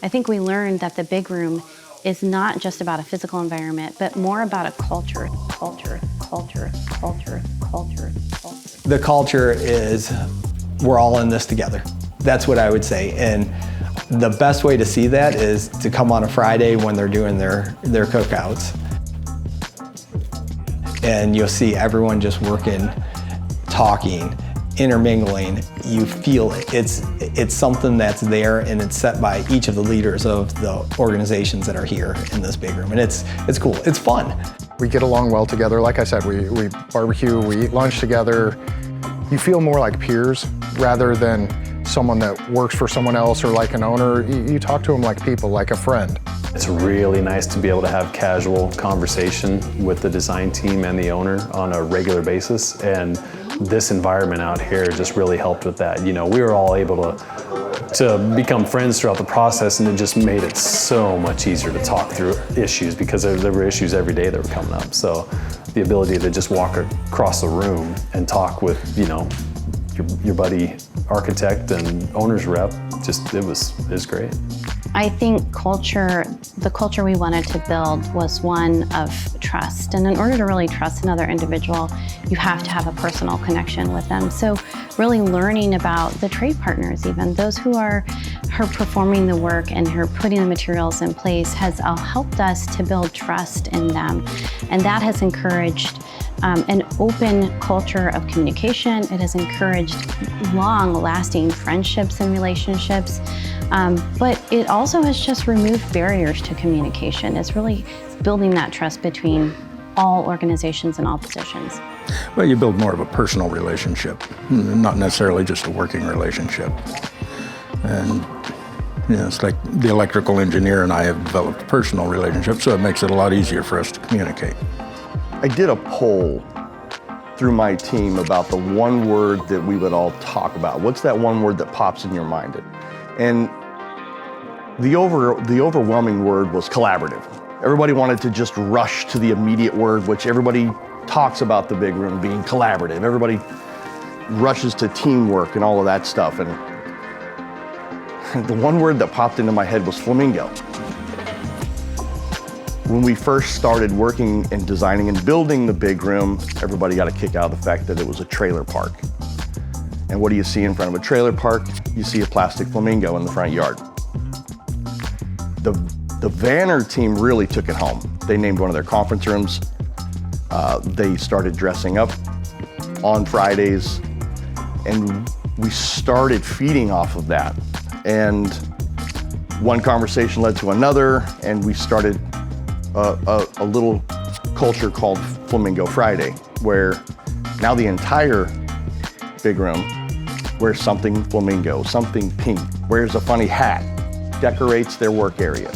I think we learned that the big room is not just about a physical environment, but more about a culture. The culture is we're all in this together. That's what I would say. And the best way to see that is to come on a Friday when they're doing their cookouts. And you'll see everyone just working, talking, intermingling. You feel it. It's something that's there, and it's set by each of the leaders of the organizations that are here in this big room. And it's cool. It's fun. We get along well together. Like I said, we barbecue, we eat lunch together. You feel more like peers rather than someone that works for someone else or like an owner. You talk to them like people, like a friend. It's really nice to be able to have casual conversation with the design team and the owner on a regular basis, and this environment out here just really helped with that. You know, we were all able to become friends throughout the process, and it just made it so much easier to talk through issues because there were issues every day that were coming up. So the ability to just walk across the room and talk with, you know, your buddy architect and owner's rep, it was great. I think the culture we wanted to build was one of trust. And in order to really trust another individual, you have to have a personal connection with them. So really learning about the trade partners, even those who are performing the work and who are putting the materials in place, has helped us to build trust in them. And that has encouraged an open culture of communication. It has encouraged long-lasting friendships and relationships. But it also has just removed barriers to communication. It's really building that trust between all organizations and all positions. Well, you build more of a personal relationship, not necessarily just a working relationship. And you know, it's like the electrical engineer and I have developed a personal relationship, so it makes it a lot easier for us to communicate. I did a poll through my team about the one word that we would all talk about. What's that one word that pops in your mind? And the overwhelming word was collaborative. Everybody wanted to just rush to the immediate word, which everybody talks about the big room being collaborative. Everybody rushes to teamwork and all of that stuff. And the one word that popped into my head was flamingo. When we first started working and designing and building the big room, everybody got a kick out of the fact that it was a trailer park. And what do you see in front of a trailer park? You see a plastic flamingo in the front yard. The Vanner team really took it home. They named one of their conference rooms. They started dressing up on Fridays, and we started feeding off of that. And one conversation led to another, and we started a little culture called Flamingo Friday, where now the entire big room wears something flamingo, something pink, wears a funny hat, decorates their work area.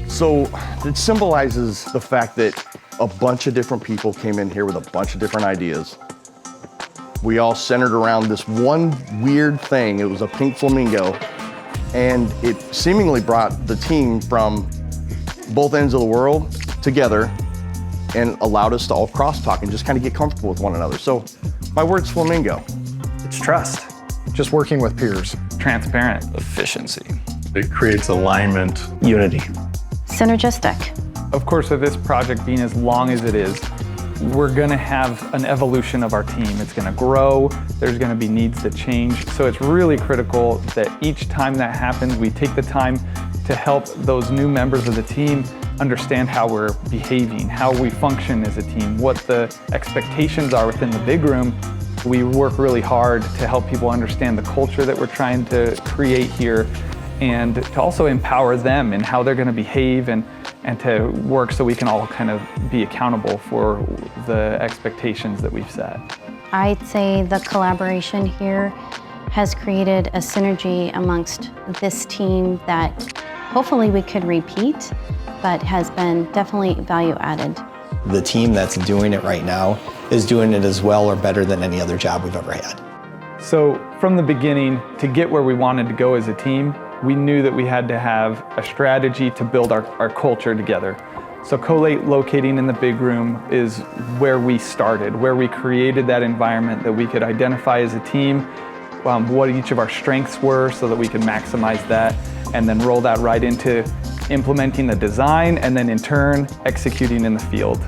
So it symbolizes the fact that a bunch of different people came in here with a bunch of different ideas. We all centered around this one weird thing. It was a pink flamingo, and it seemingly brought the team from both ends of the world together and allowed us to all crosstalk and just kind of get comfortable with one another. So my word's flamingo. It's trust. Just working with peers. Transparent. Efficiency. It creates alignment. Unity. Synergistic. Of course, with this project being as long as it is, we're gonna have an evolution of our team. It's gonna grow, there's gonna be needs that change. So it's really critical that each time that happens, we take the time to help those new members of the team understand how we're behaving, how we function as a team, what the expectations are within the big room. We work really hard to help people understand the culture that we're trying to create here, and to also empower them in how they're going to behave and to work so we can all kind of be accountable for the expectations that we've set. I'd say the collaboration here has created a synergy amongst this team that hopefully we could repeat, but has been definitely value added. The team that's doing it right now is doing it as well or better than any other job we've ever had. So from the beginning, to get where we wanted to go as a team, we knew that we had to have a strategy to build our culture together. So co-locating in the big room is where we started, where we created that environment that we could identify as a team, what each of our strengths were so that we could maximize that, and then roll that right into implementing the design and then in turn executing in the field.